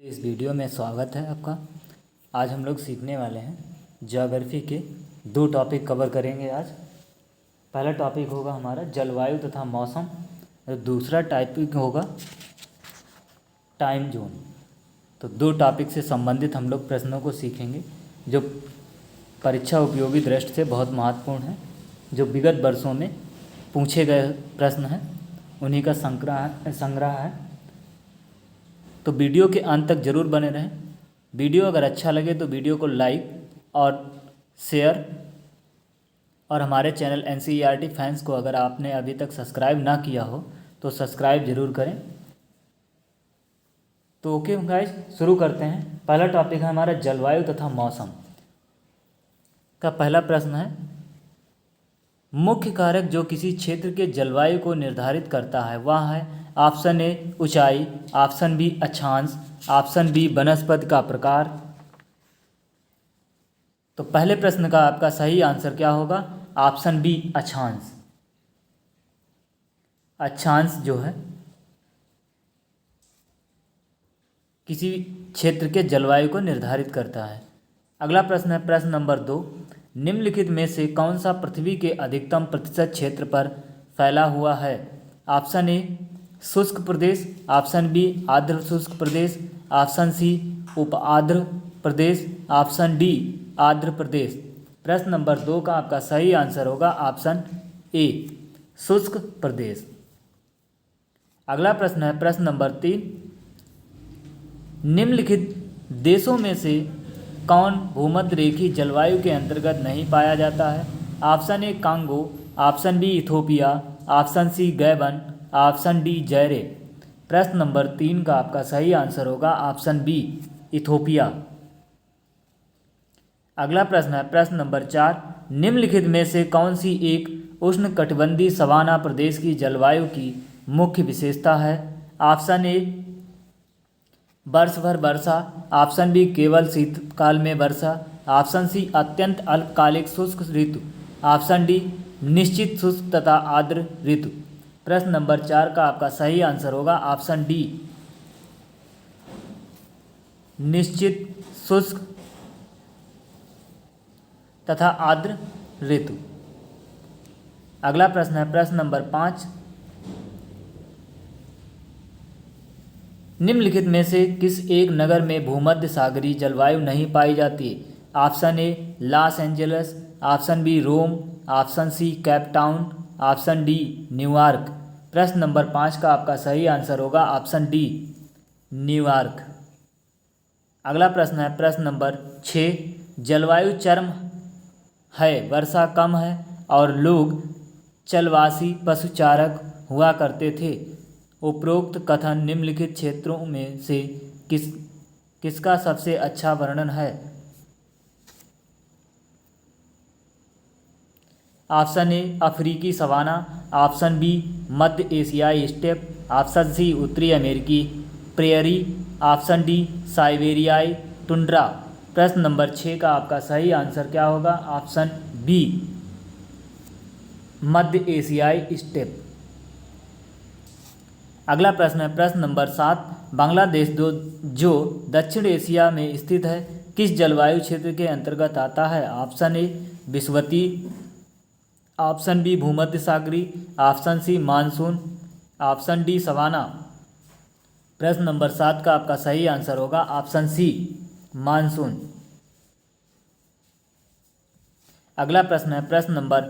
इस वीडियो में स्वागत है आपका। आज हम लोग सीखने वाले हैं ज्योग्राफी के दो टॉपिक कवर करेंगे आज। पहला टॉपिक होगा हमारा जलवायु तथा मौसम और दूसरा टॉपिक होगा टाइम जोन। तो दो टॉपिक से संबंधित हम लोग प्रश्नों को सीखेंगे जो परीक्षा उपयोगी दृष्टि से बहुत महत्वपूर्ण है, जो विगत वर्षों में पूछे गए प्रश्न हैं, उन्हीं का संग्रह है। तो वीडियो के अंत तक ज़रूर बने रहें। वीडियो अगर अच्छा लगे तो वीडियो को लाइक और शेयर, और हमारे चैनल NCERT फैंस को अगर आपने अभी तक सब्सक्राइब ना किया हो तो सब्सक्राइब ज़रूर करें। तो ओके गाइस, शुरू करते हैं। पहला टॉपिक है हमारा जलवायु तथा मौसम का। पहला प्रश्न है, मुख्य कारक जो किसी क्षेत्र के जलवायु को निर्धारित करता है वह है। ऑप्शन ए ऊंचाई, ऑप्शन बी अक्षांश, ऑप्शन बी वनस्पति का प्रकार। तो पहले प्रश्न का आपका सही आंसर क्या होगा? ऑप्शन बी अक्षांश। अक्षांश जो है किसी क्षेत्र के जलवायु को निर्धारित करता है। अगला प्रश्न है प्रश्न नंबर 2, निम्नलिखित में से कौन सा पृथ्वी के अधिकतम प्रतिशत क्षेत्र पर फैला हुआ है? ऑप्शन ए शुष्क प्रदेश, ऑप्शन बी आर्द्र शुष्क प्रदेश, ऑप्शन सी उप आर्द्र प्रदेश, ऑप्शन डी आर्द्र प्रदेश। प्रश्न नंबर 2 का आपका सही आंसर होगा ऑप्शन ए शुष्क प्रदेश। अगला प्रश्न है प्रश्न नंबर 3, निम्नलिखित देशों में से कौन भूमध्य रेखीय जलवायु के अंतर्गत नहीं पाया जाता है? Option A Congo, option B Ethiopia, option C Gabon, option D Zaire. प्रश्न नंबर 3 का आपका सही आंसर होगा ऑप्शन बी इथोपिया। अगला प्रश्न है प्रश्न नंबर 4, निम्नलिखित में से कौन सी एक उष्णकटिबंधीय सवाना प्रदेश की जलवायु की मुख्य विशेषता है? ऑप्शन ए वर्ष भर वर्षा, ऑप्शन बी केवल शीतकाल में वर्षा, ऑप्शन सी अत्यंत अल्पकालिक शुष्क ऋतु, ऑप्शन डी निश्चित शुष्क तथा आर्द्र ऋतु। प्रश्न नंबर 4 का आपका सही आंसर होगा ऑप्शन डी निश्चित शुष्क तथा आर्द्र ऋतु। अगला प्रश्न है प्रश्न नंबर 5, निम्नलिखित में से किस एक नगर में भूमध्य सागरीय जलवायु नहीं पाई जाती है? Option A Los Angeles, option B Rome, option C Cape Town, option D New York. प्रश्न नंबर 5 का आपका सही आंसर होगा ऑप्शन डी न्यूयॉर्क। अगला प्रश्न है प्रश्न नंबर 6, जलवायु चरम है, वर्षा कम है और लोग चलवासी पशुचारक हुआ करते थे। उपरोक्त कथन निम्नलिखित क्षेत्रों में से किसका सबसे अच्छा वर्णन है? ऑप्शन ए अफ्रीकी सवाना, ऑप्शन बी मध्य एशियाई स्टेप, ऑप्शन सी उत्तरी अमेरिकी प्रेयरी, ऑप्शन डी साइबेरियाई टुंड्रा। प्रश्न नंबर 6 का आपका सही आंसर क्या होगा? ऑप्शन बी मध्य एशियाई स्टेप। अगला प्रश्न है प्रश्न नंबर 7, बांग्लादेश जो दक्षिण एशिया में स्थित है किस जलवायु क्षेत्र के अंतर्गत आता है? ऑप्शन ए विषुवतीय, ऑप्शन बी भूमध्य सागरीय, option C monsoon, option D savanna. प्रश्न नंबर 7 का आपका सही आंसर होगा ऑप्शन सी मानसून। अगला प्रश्न है प्रश्न नंबर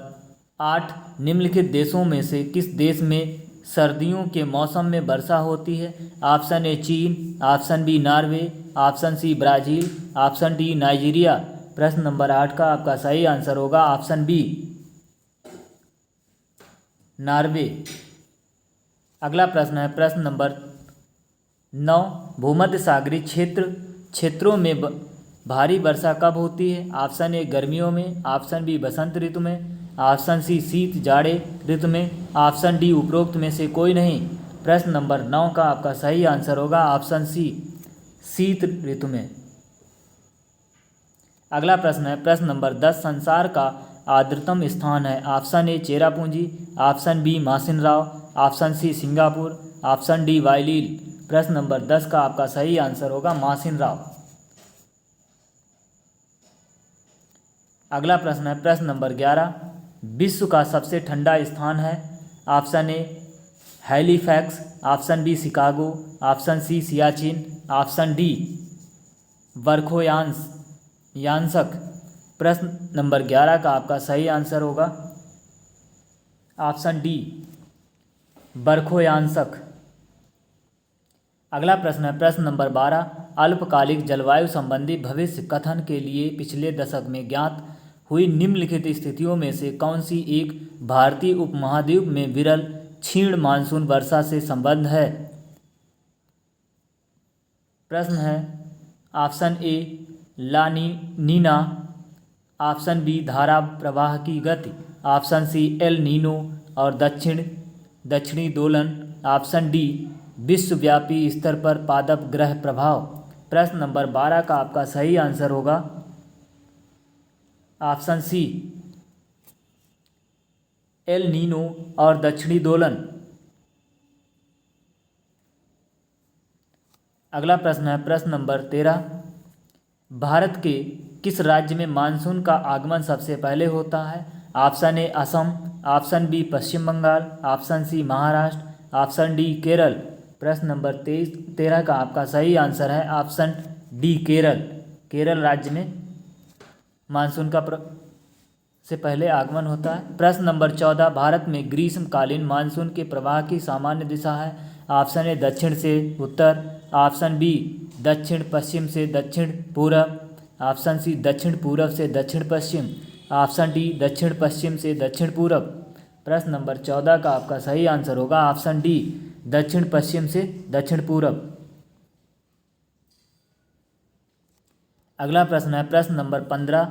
8, निम्नलिखित देशों में से किस देश में सर्दियों के मौसम में वर्षा होती है? ऑप्शन ए चीन, option B Norway, option C Brazil, option D Nigeria. प्रश्न नंबर 8 का आपका सही आंसर होगा ऑप्शन बी नॉर्वे। अगला प्रश्न है प्रश्न नंबर 9, भूमध्य सागरीय क्षेत्रों में भारी वर्षा कब होती है? ऑप्शन ए गर्मियों में, ऑप्शन बी बसंत ऋतु में, ऑप्शन सी शीत जाड़े ऋतु में, ऑप्शन डी उपरोक्त में से कोई नहीं। प्रश्न नंबर 9 का आपका सही आंसर होगा ऑप्शन सी शीत ऋतु में। अगला प्रश्न है प्रश्न नंबर 10, संसार का आर्द्रतम स्थान है? Option A Cherrapunji, option B Mawsynram, option C Singapore, option D Waialeale. प्रश्न नंबर 10 का आपका सही आंसर होगा मासिन राव। अगला प्रश्न है प्रश्न नंबर 11, विश्व का सबसे ठंडा स्थान है। Option A Halifax, option B Chicago, option C Siachen, option D Verkhoyansk. प्रश्न नंबर 11 का आपका सही आंसर होगा ऑप्शन डी बरखोयांसक। अगला प्रश्न है प्रश्न नंबर 12, अल्पकालिक जलवायु संबंधी भविष्य कथन के लिए पिछले दशक में ज्ञात हुई निम्नलिखित स्थितियों में से कौन सी एक भारतीय उपमहाद्वीप में विरल क्षीण मानसून वर्षा से संबद्ध है। प्रश्न है option A La Nina, option B धारा प्रवाह की गति, ऑप्शन सी एल नीनो और दक्षिणी दोलन, ऑप्शन डी विश्वव्यापी स्तर पर पादप ग्रह प्रभाव। प्रश्न नंबर 12 का आपका सही आंसर होगा ऑप्शन सी एल नीनो और दक्षिणी दोलन। अगला प्रश्न है प्रश्न नंबर 13, भारत के किस राज्य में मानसून का आगमन सबसे पहले होता है। Option A Assam, option B Paschim Bengal, option C Maharashtra, option D Kerala. प्रश्न नंबर 13 का आपका सही आंसर है ऑप्शन डी केरल। केरल राज्य में मानसून का से पहले आगमन होता है। प्रश्न नंबर 14, भारत में ग्रीष्मकालीन मानसून के प्रवाह की सामान्य दिशा है। ऑप्शन ए दक्षिण से उत्तर, ऑप्शन बी दक्षिण पश्चिम से दक्षिण पूरब, ऑप्शन सी दक्षिण पूरब से दक्षिण पश्चिम, ऑप्शन डी दक्षिण पश्चिम से दक्षिण पूरब। प्रश्न नंबर 14 का आपका सही आंसर होगा ऑप्शन डी दक्षिण पश्चिम से दक्षिण पूरब। अगला प्रश्न है प्रश्न नंबर 15,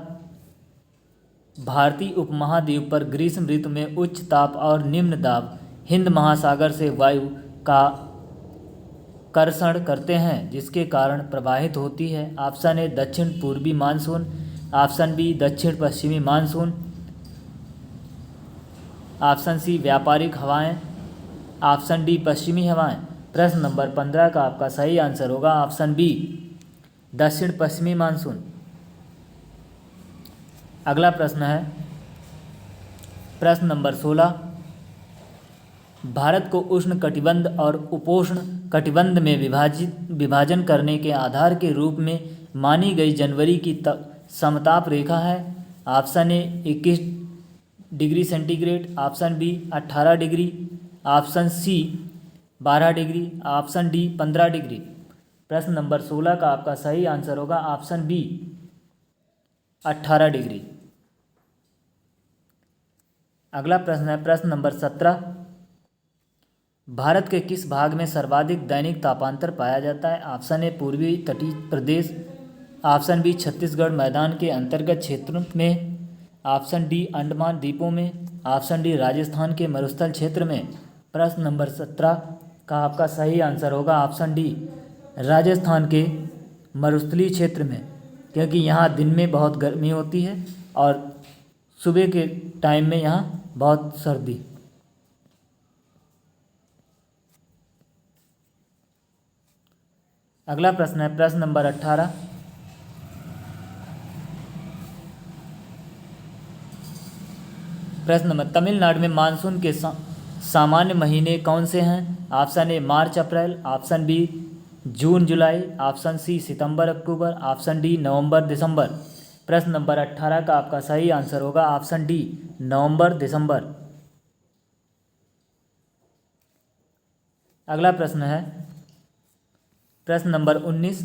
भारतीय उपमहाद्वीप पर ग्रीष्म ऋतु में उच्च ताप और निम्न दाब हिंद महासागर से वायु का कर्षण करते हैं जिसके कारण प्रवाहित होती है। ऑप्शन ए दक्षिण पूर्वी मानसून, ऑप्शन बी दक्षिण पश्चिमी मानसून, ऑप्शन सी व्यापारिक हवाएं, ऑप्शन डी पश्चिमी हवाएं। प्रश्न नंबर 15 का आपका सही आंसर होगा ऑप्शन बी दक्षिण पश्चिमी मानसून। अगला प्रश्न है प्रश्न नंबर 16, भारत को उष्ण कटिबंध और उपोष्ण कटिबंध में विभाजन करने के आधार के रूप में मानी गई जनवरी की समताप रेखा है। Option A 21 degree centigrade, option B 18 degree, option C 12 degree, option D 15 degree. प्रश्न नंबर 16 का आपका सही आंसर होगा ऑप्शन बी 18 डिग्री। अगला प्रश्न है प्रश्न नंबर 17, भारत के किस भाग में सर्वाधिक दैनिक तापांतर पाया जाता है। ऑप्शन ए पूर्वी तटीय प्रदेश, ऑप्शन बी छत्तीसगढ़ मैदान के अंतर्गत क्षेत्रों में, ऑप्शन डी अंडमान द्वीपों में, ऑप्शन डी राजस्थान के मरुस्थल क्षेत्र में। प्रश्न नंबर 17 का आपका सही आंसर होगा ऑप्शन डी राजस्थान के मरुस्थलीय क्षेत्र में, क्योंकि यहाँ दिन में बहुत गर्मी होती है और सुबह के टाइम में यहाँ बहुत सर्दी। अगला प्रश्न है प्रश्न नंबर 18, प्रश्न नंबर तमिलनाडु में मानसून के सामान्य महीने कौन से हैं। ऑप्शन ए मार्च अप्रैल, ऑप्शन बी जून जुलाई, ऑप्शन सी सितंबर अक्टूबर, ऑप्शन डी नवंबर दिसंबर। प्रश्न नंबर 18 का आपका सही आंसर होगा ऑप्शन डी नवंबर दिसंबर। अगला प्रश्न है प्रश्न नंबर 19,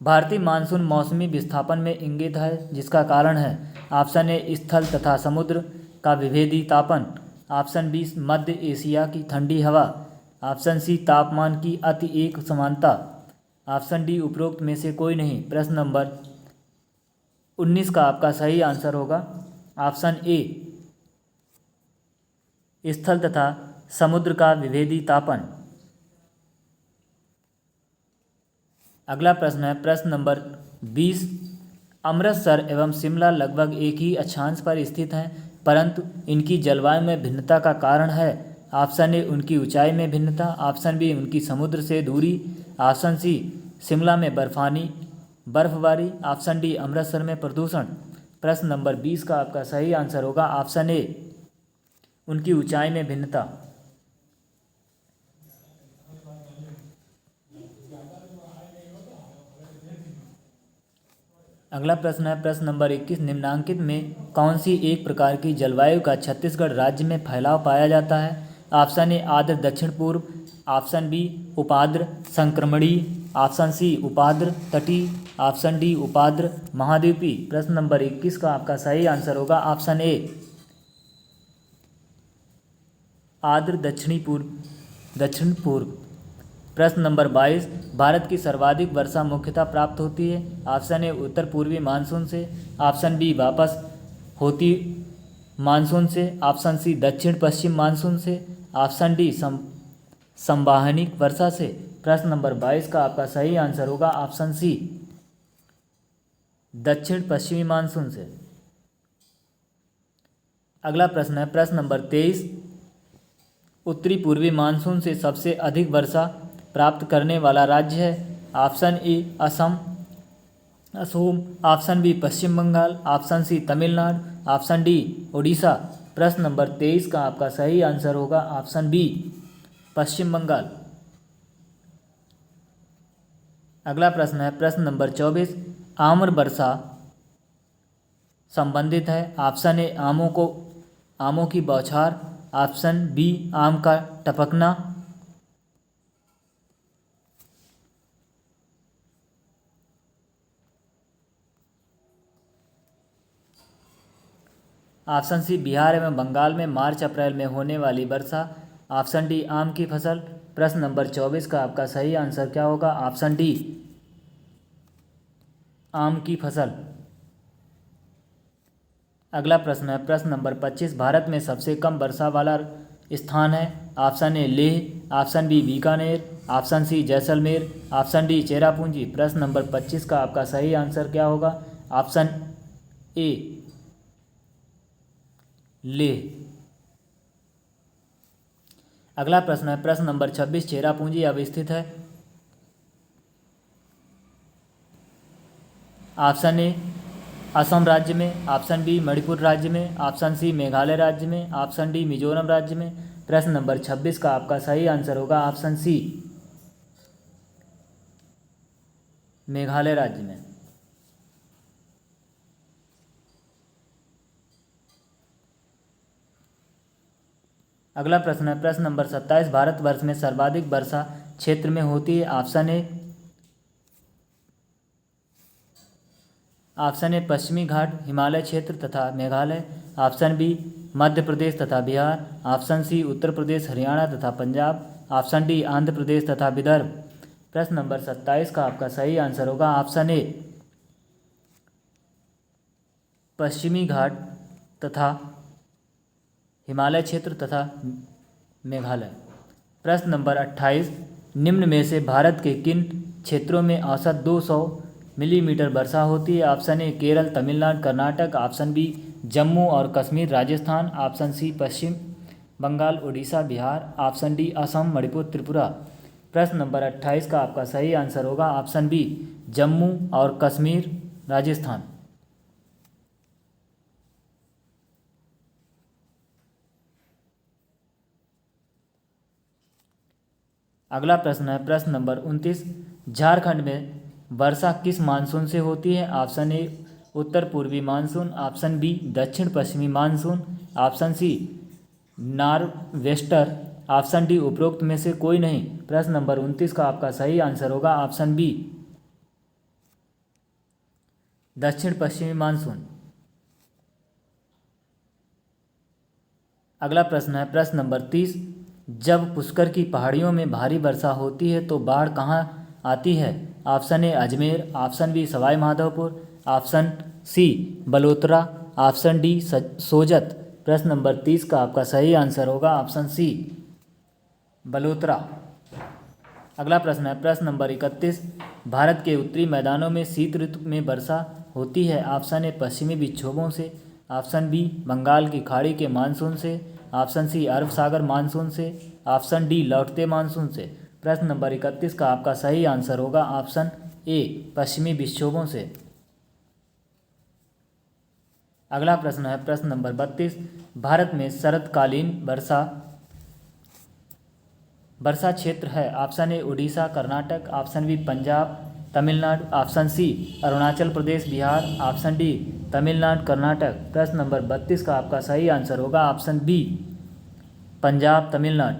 भारतीय मानसून मौसमी विस्थापन में इंगित है जिसका कारण है। ऑप्शन ए स्थल तथा समुद्र का विभेदी तापन, ऑप्शन बी मध्य एशिया की ठंडी हवा, ऑप्शन सी तापमान की अति एक समानता, ऑप्शन डी उपरोक्त में से कोई नहीं। प्रश्न नंबर 19 का आपका सही आंसर होगा ऑप्शन ए स्थल तथा समुद्र का विभेदी तापन। अगला प्रश्न है प्रश्न नंबर 20, अमृतसर एवं शिमला लगभग एक ही अक्षांश पर स्थित हैं परंतु इनकी जलवायु में भिन्नता का कारण है। ऑप्शन ए उनकी ऊंचाई में भिन्नता, ऑप्शन बी उनकी समुद्र से दूरी, ऑप्शन सी शिमला में बर्फबारी, ऑप्शन डी अमृतसर में प्रदूषण। प्रश्न नंबर 20 का आपका सही आंसर होगा ऑप्शन ए उनकी ऊंचाई में भिन्नता। अगला प्रश्न है प्रश्न नंबर 21, निम्नांकित में कौन सी एक प्रकार की जलवायु का छत्तीसगढ़ राज्य में फैलाव पाया जाता है। ऑप्शन ए आर्द्र दक्षिण पूर्व, ऑप्शन बी उपाद्र संक्रमणीय, ऑप्शन सी उपाद्र तटीय, ऑप्शन डी उपाद्र महाद्वीपीय। प्रश्न नंबर 21 का आपका सही आंसर होगा ऑप्शन ए आर्द्र दक्षिण पूर्व। प्रश्न नंबर 22, भारत की सर्वाधिक वर्षा मुख्यतः प्राप्त होती है। ऑप्शन ए उत्तर पूर्वी मानसून से, ऑप्शन बी वापस होती मानसून से, ऑप्शन सी दक्षिण पश्चिम मानसून से, ऑप्शन डी संवाहनिक वर्षा से। प्रश्न नंबर 22 का आपका सही आंसर होगा ऑप्शन सी दक्षिण पश्चिमी मानसून से। अगला प्रश्न है प्रश्न नंबर 23, उत्तरी पूर्वी मानसून से सबसे अधिक वर्षा प्राप्त करने वाला राज्य है। Option A Assam, option B Paschim Bengal, option C Tamil Nadu, option D Orissa. प्रश्न नंबर 23 का आपका सही आंसर होगा ऑप्शन बी पश्चिम बंगाल। अगला प्रश्न है प्रश्न नंबर 24, आम्र वर्षा संबंधित है। ऑप्शन ए आमों की बौछार, ऑप्शन बी आम का टपकना, ऑप्शन सी बिहार एवं बंगाल में मार्च अप्रैल में होने वाली वर्षा, ऑप्शन डी आम की फसल। प्रश्न नंबर 24 का आपका सही आंसर क्या होगा ऑप्शन डी आम की फसल। अगला प्रश्न है प्रश्न नंबर 25, भारत में सबसे कम वर्षा वाला स्थान है। Option A Leh, option B Bikaner, option C Jaisalmer, option D Cherrapunji. प्रश्न नंबर 25 का आपका सही आंसर क्या होगा ऑप्शन ए लेह। अगला प्रश्न है प्रश्न नंबर 26, चेरापूंजी अब स्थित है। ऑप्शन ए असम राज्य में, ऑप्शन बी मणिपुर राज्य में, ऑप्शन सी मेघालय राज्य में, ऑप्शन डी मिजोरम राज्य में। प्रश्न नंबर 26 का आपका सही आंसर होगा ऑप्शन सी मेघालय राज्य में। अगला प्रश्न है प्रश्न नंबर 27, भारतवर्ष में सर्वाधिक वर्षा क्षेत्र में होती है। ऑप्शन ए पश्चिमी घाट हिमालय क्षेत्र तथा मेघालय, ऑप्शन बी मध्य प्रदेश तथा बिहार, ऑप्शन सी उत्तर प्रदेश हरियाणा तथा पंजाब, ऑप्शन डी आंध्र प्रदेश तथा विदर्भ। प्रश्न नंबर 27 का आपका सही आंसर होगा ऑप्शन ए पश्चिमी घाट तथा हिमालय क्षेत्र तथा मेघालय। प्रश्न नंबर 28, निम्न में से भारत के किन क्षेत्रों में औसत 200 मिलीमीटर वर्षा होती है। Option A Kerala Tamil Nadu Karnataka, option B Jammu और Kashmir Rajasthan, option C Paschim Bengal Orissa Bihar, option D Assam Manipur Tripura. प्रश्न नंबर 28 का आपका सही आंसर होगा ऑप्शन बी जम्मू और कश्मीर राजस्थान। अगला प्रश्न है प्रश्न नंबर 29, झारखंड में वर्षा किस मानसून से होती है। ऑप्शन ए उत्तर पूर्वी मानसून, ऑप्शन बी दक्षिण पश्चिमी monsoon, option C nor'wester, option D उपरोक्त में से कोई नहीं। प्रश्न नंबर 29 का आपका सही आंसर होगा ऑप्शन बी दक्षिण पश्चिमी मानसून। अगला प्रश्न है प्रश्न नंबर 30, जब पुष्कर की पहाड़ियों में भारी वर्षा होती है तो बाढ़ कहाँ आती है। Option A Ajmer, option B Sawai Madhopur, option C Balotra, option D Sojat. प्रश्न नंबर 30 का आपका सही आंसर होगा ऑप्शन सी बलोतरा। अगला प्रश्न है प्रश्न नंबर 31, भारत के उत्तरी मैदानों में शीत ऋतु में वर्षा होती है। ऑप्शन ए पश्चिमी विक्षोभों से, ऑप्शन बी बंगाल की खाड़ी के मानसून से, ऑप्शन सी अरब सागर मानसून से, ऑप्शन डी लौटते मानसून से। प्रश्न नंबर 31 का आपका सही आंसर होगा ऑप्शन ए पश्चिमी विक्षोभों से। अगला प्रश्न है प्रश्न नंबर 32, भारत में शरतकालीन वर्षा क्षेत्र है। Option A Orissa Karnataka, option B Punjab Tamil Nadu, option C Arunachal Pradesh Bihar, option D Tamil Nadu Karnataka. प्रश्न नंबर 32 का आपका सही आंसर होगा ऑप्शन बी पंजाब तमिलनाडु।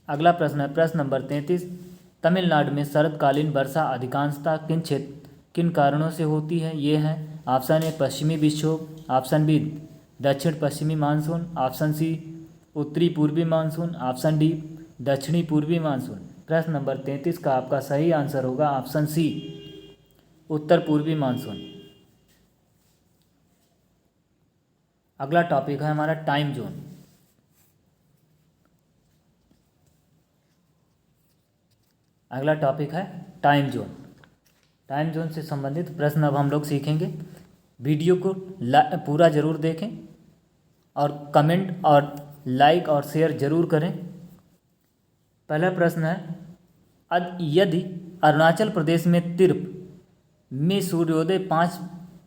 अगला प्रश्न है प्रश्न नंबर 33, तमिलनाडु में शरतकालीन वर्षा अधिकांशतः किन कारणों से होती है? ये हैं ऑप्शन ए पश्चिमी विक्षोभ, ऑप्शन बी दक्षिण पश्चिमी मानसून, ऑप्शन सी उत्तरी पूर्वी मानसून, ऑप्शन डी दक्षिणी पूर्वी मानसून। प्रश्न नंबर 33 का आपका सही आंसर होगा ऑप्शन सी उत्तर पूर्वी मानसून। अगला टॉपिक है हमारा टाइम जोन। अगला टॉपिक है टाइम जोन। टाइम जोन से संबंधित प्रश्न अब हम लोग सीखेंगे। वीडियो को पूरा ज़रूर देखें और कमेंट और लाइक और शेयर ज़रूर करें। पहला प्रश्न है, यदि अरुणाचल प्रदेश में तिरप में सूर्योदय 5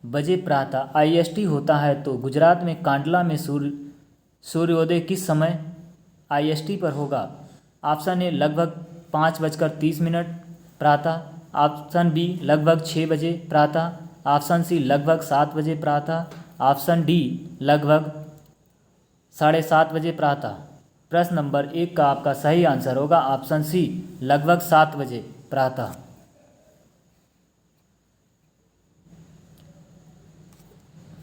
बजे प्रातः IST होता है तो गुजरात में कांडला में सूर्योदय किस समय IST पर होगा? ऑप्शन ए लगभग 5:30 प्रातः, ऑप्शन बी लगभग 6 बजे प्रातः, ऑप्शन सी लगभग 7 बजे प्रातः, ऑप्शन डी लगभग 7:30 बजे प्रातः। प्रश्न नंबर 1 का आपका सही आंसर होगा ऑप्शन सी लगभग 7 बजे प्रातः।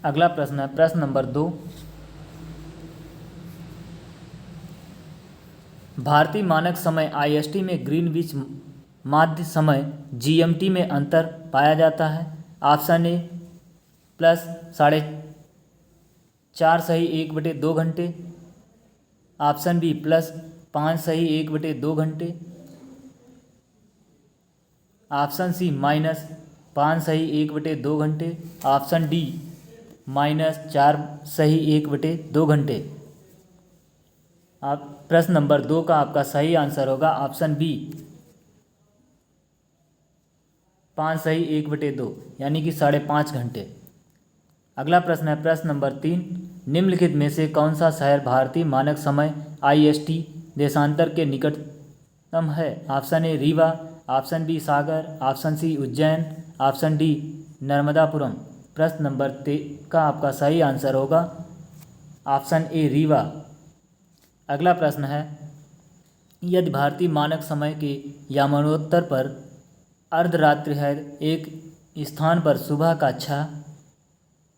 अगला प्रश्न है प्रश्न नंबर 2, भारतीय मानक समय IST में ग्रीनविच माध्य समय GMT में अंतर पाया जाता है। ऑप्शन ए +4.5 सही 1/2 घंटे, ऑप्शन बी +5 सही 1/2 घंटे, ऑप्शन सी -5 सही 1/2 घंटे, ऑप्शन डी -4 सही 1/2 घंटे। आप प्रश्न नंबर 2 का आपका सही आंसर होगा ऑप्शन बी 5 सही 1/2 यानी कि 5.5 घंटे। अगला प्रश्न है प्रश्न नंबर 3, निम्नलिखित में से कौन सा शहर भारतीय मानक समय IST देशांतर के निकटतम है? Option A Rewa, option B Sagar, option C Ujjain, option D Narmadapuram. प्रश्न नंबर 3 का आपका सही आंसर होगा ऑप्शन ए रीवा। अगला प्रश्न है, यदि भारतीय मानक समय के यमनोत्तर पर अर्धरात्रि है, एक स्थान पर सुबह का 6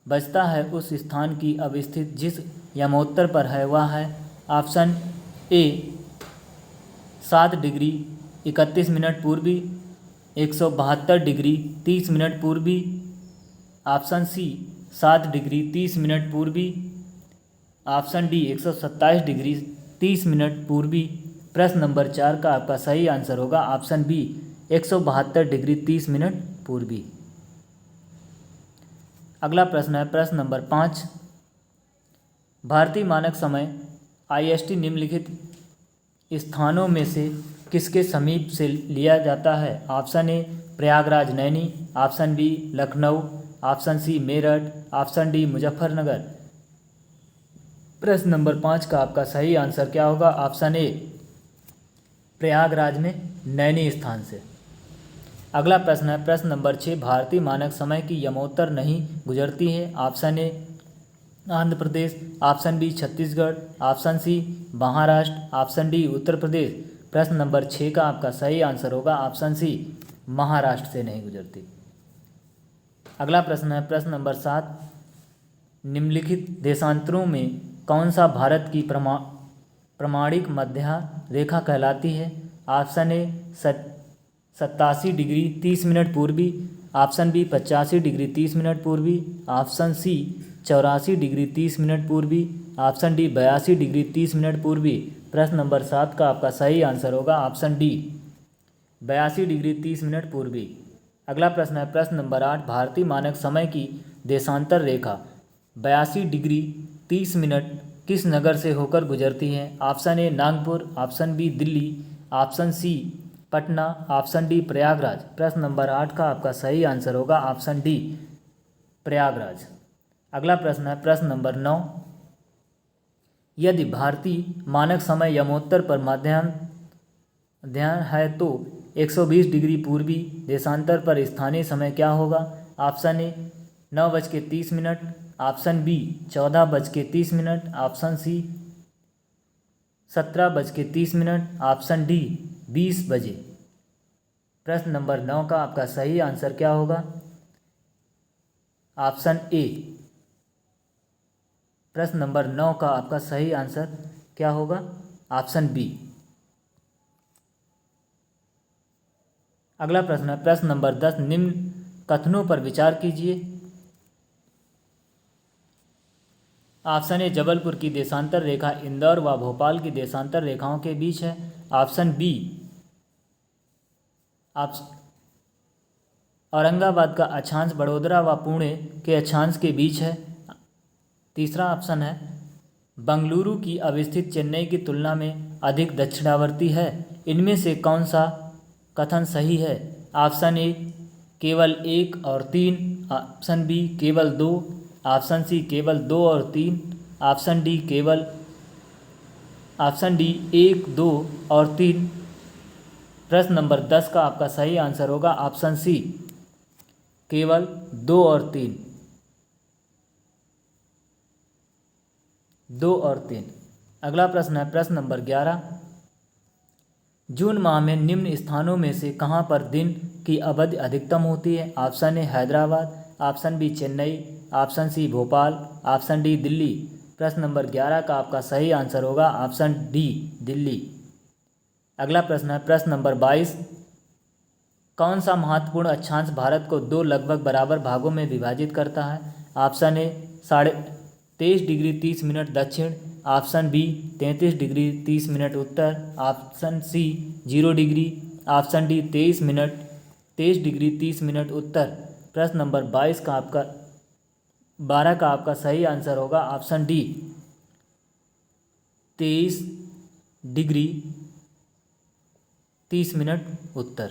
बजता है, उस स्थान की अवस्थित जिस यमोत्तर पर है वह है? ऑप्शन ए 7 डिग्री 31 मिनट पूर्वी, 172 डिग्री 30 मिनट पूर्वी, ऑप्शन सी 7 डिग्री 30 मिनट पूर्वी, ऑप्शन डी 127 डिग्री 30 मिनट पूर्वी। प्रश्न नंबर 4 का आपका सही आंसर होगा ऑप्शन बी 172 डिग्री 30 मिनट पूर्वी। अगला प्रश्न है प्रश्न नंबर 5, भारतीय मानक समय IST निम्नलिखित स्थानों में से किसके समीप से लिया जाता है? Option A Prayagraj Naini, option B Lucknow, option C Meerut, option D Muzaffarnagar. प्रश्न नंबर 5 का आपका सही आंसर क्या होगा? ऑप्शन ए प्रयागराज में नैनी स्थान से। अगला प्रश्न है प्रश्न नंबर 6, भारतीय मानक समय की यमोत्तर नहीं गुजरती है। Option A Andhra Pradesh, option B Chhattisgarh, option C Maharashtra, option D Uttar Pradesh. प्रश्न नंबर 6 का आपका सही आंसर होगा ऑप्शन सी महाराष्ट्र से नहीं गुजरती। अगला प्रश्न है प्रश्न नंबर 7, निम्नलिखित देशांतरों में कौन सा भारत की प्रमाणिक मध्य रेखा कहलाती है? ऑप्शन ए 87 डिग्री 30 मिनट पूर्वी, ऑप्शन बी 85 डिग्री 30 मिनट पूर्वी, ऑप्शन सी 84 डिग्री 30 मिनट पूर्वी, ऑप्शन डी 82 डिग्री 30 मिनट पूर्वी। प्रश्न नंबर 7 का आपका सही आंसर होगा ऑप्शन डी 82 डिग्री 30 मिनट पूर्वी। अगला प्रश्न है प्रश्न नंबर 8, भारतीय मानक समय की देशांतर रेखा 82 डिग्री 30 मिनट किस नगर से होकर गुजरती है? Option A Nagpur, option B Delhi, option C Patna, option D Prayagraj. प्रश्न नंबर 8 का आपका सही आंसर होगा ऑप्शन डी प्रयागराज। अगला प्रश्न है प्रश्न नंबर 9। यदि भारतीय मानक समय यमोत्तर पर मध्याह्न है तो 120 डिग्री पूर्वी देशांतर पर स्थानीय समय क्या होगा? Option A 9:30, option B 14:30, option C 17:30, option D 20 बजे। प्रश्न नंबर 9 का आपका सही आंसर क्या होगा? Option A. प्रश्न नंबर 9 का आपका सही आंसर क्या होगा? Option B. अगला प्रश्न है प्रश्न नंबर 10। निम्न कथनों पर विचार कीजिए। ऑप्शन ए जबलपुर की देशांतर रेखा इंदौर व भोपाल की देशांतर रेखाओं के बीच है। ऑप्शन बी औरंगाबाद का अक्षांश बड़ोदरा व पुणे के अक्षांश के बीच है। तीसरा ऑप्शन है बंगलुरु की अवस्थित चेन्नई की तुलना में अधिक दक्षिणावर्ती है। इनमें से कौन सा कथन सही है? ऑप्शन ए केवल 1 और 3, ऑप्शन बी केवल 2, ऑप्शन सी केवल 2 और 3, ऑप्शन डी 1, 2 और 3। प्रश्न नंबर 10 का आपका सही आंसर होगा ऑप्शन सी केवल 2 और 3। 2 और 3। अगला प्रश्न है प्रश्न नंबर 11। जून माह में निम्न स्थानों में से कहाँ पर दिन की अवधि अधिकतम होती है? Option A Hyderabad, option B Chennai, option C Bhopal, option D Delhi. प्रश्न नंबर 11 का आपका सही आंसर होगा ऑप्शन डी दिल्ली। अगला प्रश्न है प्रश्न नंबर 22। कौन सा महत्वपूर्ण अक्षांश भारत को 2 लगभग बराबर भागों में विभाजित करता है? ऑप्शन ए 23 डिग्री 30 मिनट दक्षिण, ऑप्शन बी 33 डिग्री 30 मिनट उत्तर, option C 0 degree, option D 23 degree 30 minute उत्तर। प्रश्न नंबर 12 का आपका सही आंसर होगा ऑप्शन डी 23 डिग्री 30 मिनट उत्तर।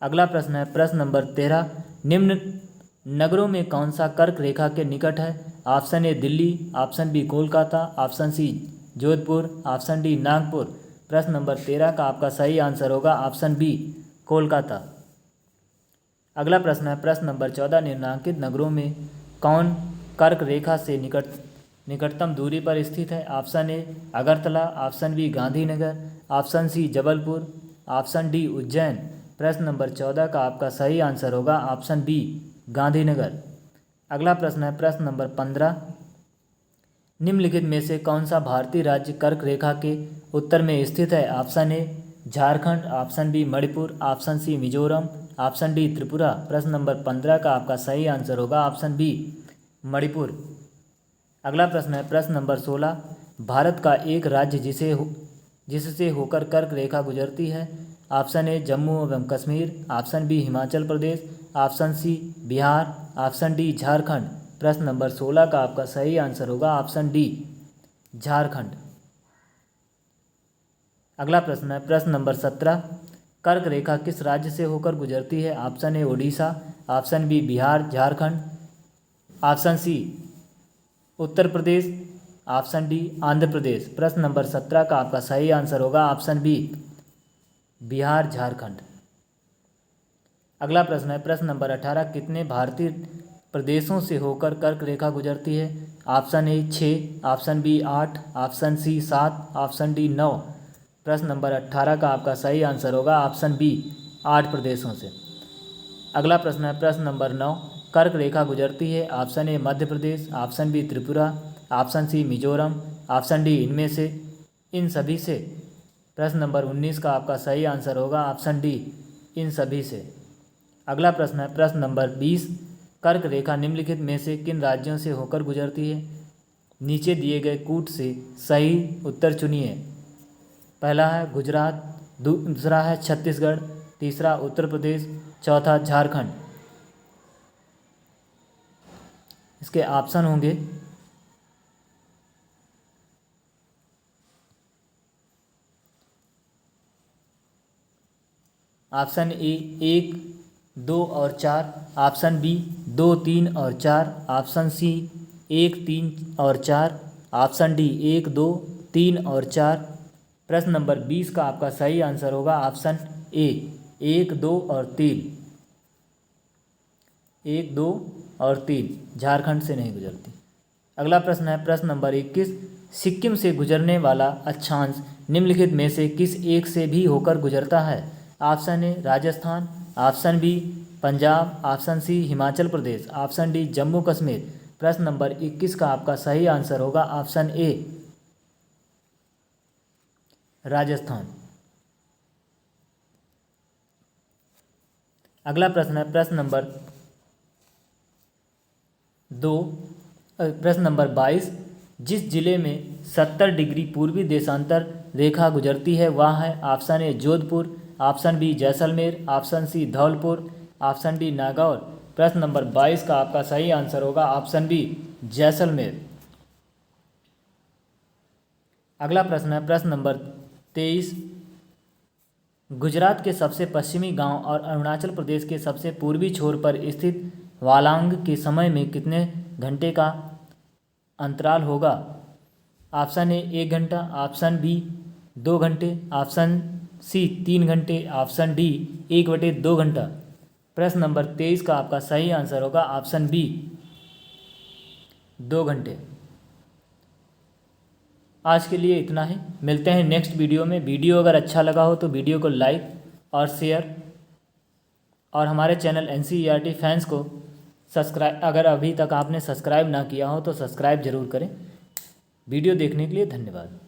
अगला प्रश्न है प्रश्न नंबर 13। निम्न नगरों में कौन सा कर्क रेखा के निकट है? Option A Delhi, option B Kolkata, option C Jodhpur, option D Nagpur. प्रश्न नंबर 13 का आपका सही आंसर होगा ऑप्शन बी कोलकाता। अगला प्रश्न है प्रश्न नंबर 14। निम्नलिखित नगरों में कौन कर्क रेखा से निकटतम दूरी पर स्थित है? Option A Agartala, option B Gandhinagar, option C Jabalpur, option D Ujjain. प्रश्न नंबर 14 का आपका सही आंसर होगा ऑप्शन बी गांधीनगर। अगला प्रश्न है प्रश्न नंबर 15। निम्नलिखित में से कौन सा भारतीय राज्य कर्क रेखा के उत्तर में स्थित है? Option A Jharkhand, option B Manipur, option C Mizoram, option D Tripura. प्रश्न नंबर 15 का आपका सही आंसर होगा ऑप्शन बी मणिपुर। अगला प्रश्न है प्रश्न नंबर 16। भारत का एक राज्य जिससे होकर कर्क रेखा गुजरती है। ऑप्शन ए जम्मू एवं Kashmir, option B Himachal Pradesh, option C Bihar, option D Jharkhand. प्रश्न नंबर 16 का आपका सही आंसर होगा ऑप्शन डी झारखंड। अगला प्रश्न है प्रश्न नंबर 17। कर्क रेखा किस राज्य से होकर गुजरती है? Option A Odisha, option B Bihar Jharkhand, option C Uttar Pradesh, option D Andhra Pradesh. प्रश्न नंबर 17 का आपका सही आंसर होगा ऑप्शन बी बिहार झारखंड। अगला प्रश्न है प्रश्न नंबर 18। कितने भारतीय प्रदेशों से होकर कर्क रेखा गुजरती है? Option A 6, option B 8, option C 7, option D 9। प्रश्न नंबर 18 का आपका सही आंसर होगा ऑप्शन बी 8 प्रदेशों से। अगला प्रश्न है प्रश्न नंबर 9। कर्क रेखा गुजरती है। Option A Madhya Pradesh, option B Tripura, option C Mizoram, option D इनमें से इन सभी से। प्रश्न नंबर 19 का आपका सही आंसर होगा ऑप्शन डी इन सभी से। अगला प्रश्न है प्रश्न नंबर 20। कर्क रेखा निम्नलिखित में से किन राज्यों से होकर गुजरती है? नीचे दिए गए कूट से सही उत्तर चुनिए। पहला है गुजरात, दूसरा है छत्तीसगढ़, तीसरा उत्तर प्रदेश, चौथा झारखंड। इसके ऑप्शन होंगे ऑप्शन ए 1, 2 और 4, ऑप्शन बी 2, 3 और 4, ऑप्शन सी 1, 3 और 4, ऑप्शन डी 1, 2, 3 और 4। प्रश्न नंबर 20 का आपका सही आंसर होगा ऑप्शन ए 1, 2 और 3। 1, 2 और 3 झारखंड से नहीं गुजरती। अगला प्रश्न है प्रश्न नंबर 21। सिक्किम से गुजरने वाला अक्षांश निम्नलिखित में से किस एक से भी होकर गुजरता है? Option A Rajasthan, option B Punjab, option C Himachal Pradesh, option D Jammu Kashmir. प्रश्न नंबर 21 का आपका सही आंसर होगा ऑप्शन ए राजस्थान। अगला प्रश्न है प्रश्न नंबर 22। जिस जिले में 70 डिग्री पूर्वी देशांतर रेखा गुजरती है वह है? Option A Jodhpur, option B Jaisalmer, option C Dholpur, option D Nagaur. प्रश्न नंबर 22 का आपका सही आंसर होगा ऑप्शन बी जैसलमेर। अगला प्रश्न है प्रश्न नंबर 23। गुजरात के सबसे पश्चिमी गांव और अरुणाचल प्रदेश के सबसे पूर्वी छोर पर स्थित वालांग के समय में कितने घंटे का अंतराल होगा? ऑप्शन ए 1 घंटा, ऑप्शन बी 2 घंटे, ऑप्शन सी 3 घंटे, ऑप्शन डी 1/2 घंटा। प्रश्न नंबर 23 का आपका सही आंसर होगा ऑप्शन बी 2 घंटे। आज के लिए इतना ही, मिलते हैं नेक्स्ट वीडियो में। वीडियो अगर अच्छा लगा हो तो वीडियो को लाइक और शेयर, और हमारे चैनल NCERT फैंस को सब्सक्राइब, अगर अभी तक आपने सब्सक्राइब ना किया हो तो सब्सक्राइब जरूर करें। वीडियो देखने के लिए धन्यवाद।